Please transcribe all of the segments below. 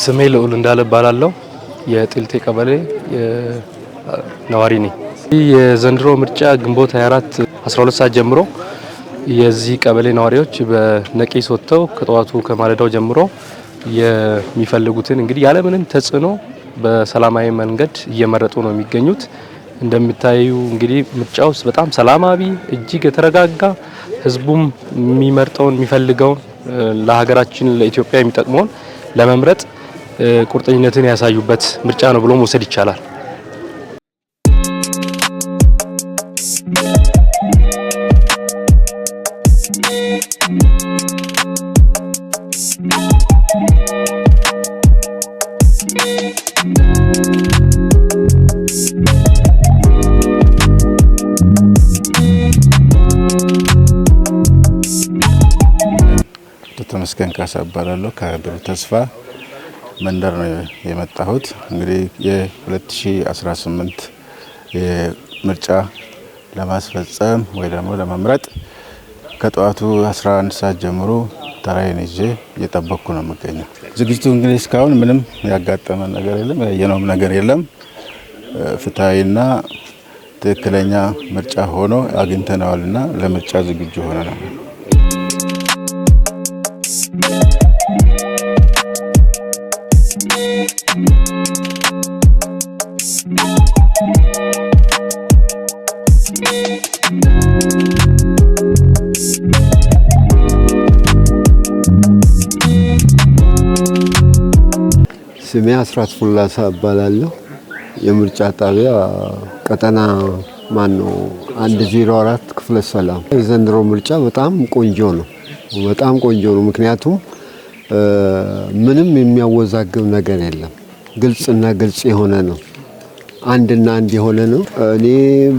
ስሜ ልዑል እንዳለ እባላለሁ። የጢልቴ ቀበሌ ነዋሪ ነኝ። የዘንድሮ ምርጫ ግንቦት 24 12 ሰዓት ጀምሮ የዚህ ቀበሌ ነዋሪዎች በነቂስ ወጥተው ከጠዋቱ ከማለዳው ጀምሮ የሚፈልጉትን እንግዲህ ያለምንም ተጽዕኖ በሰላማዊ መንገድ እየመረጡ ነው የሚገኙት። እንደምታዩ እንግዲህ ምርጫው በጣም ሰላማዊ እጅግ የተረጋጋ ህዝቡም የሚመርጠውን የሚፈልገውን ለሀገራችን ለኢትዮጵያ የሚጠቅመውን ለመምረጥ ቁርጠኝነትን ያሳዩበት ምርጫ ነው ብሎ መውሰድ ይቻላል። ተመስገን ካሳ እባላለሁ። ከብሩህ ተስፋ መንደር ነው የመጣሁት። እንግዲህ የ2018 ምርጫ ለማስፈጸም ወይ ደግሞ ለመምረጥ ከጠዋቱ 11 ሰዓት ጀምሮ ተራዬን ይዤ እየጠበቅኩ ነው የምገኘው። ዝግጅቱ እንግዲህ እስካሁን ምንም ያጋጠመ ነገር የለም፣ ያየነውም ነገር የለም። ፍትሃዊና ትክክለኛ ምርጫ ሆኖ አግኝተነዋልና ለምርጫ ዝግጁ ሆነናል። ስሜ አስራት ፉላሳ እባላለሁ። የምርጫ ጣቢያ ቀጠና 104 ክፍለ ሰላም። የዘንድሮ ምርጫ በጣም ቆንጆ ነው፣ በጣም ቆንጆ ነው። ምክንያቱም ምንም የሚያወዛግብ ነገር የለም። ግልጽና ግልጽ የሆነ ነው። አንድና አንድ የሆነ ነው። እኔ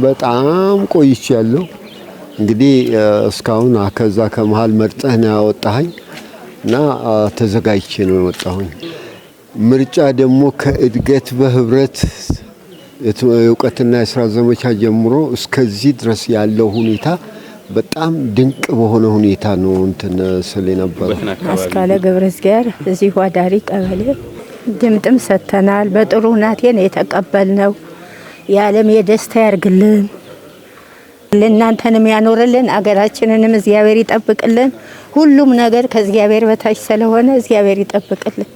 በጣም ቆይቻለሁ። እንግዲህ እስካሁን ከዛ ከመሃል መርጠህ ነው ያወጣኸኝ እና ተዘጋጅቼ ነው የወጣሁኝ። ምርጫ ደግሞ ከእድገት በህብረት የእውቀትና የስራ ዘመቻ ጀምሮ እስከዚህ ድረስ ያለው ሁኔታ በጣም ድንቅ በሆነ ሁኔታ ነው ስለ ነበረው። አስካለ ገብረእግዚአብሔር እዚህ ዋዳሪ ቀበሌ ድምጥም ሰጥተናል። በጥሩ ሁኔታ የተቀበልነው። የዓለም የደስታ ያርግልን፣ ለእናንተንም ያኖርልን፣ አገራችንንም እግዚአብሔር ይጠብቅልን። ሁሉም ነገር ከእግዚአብሔር በታች ስለሆነ እግዚአብሔር ይጠብቅልን።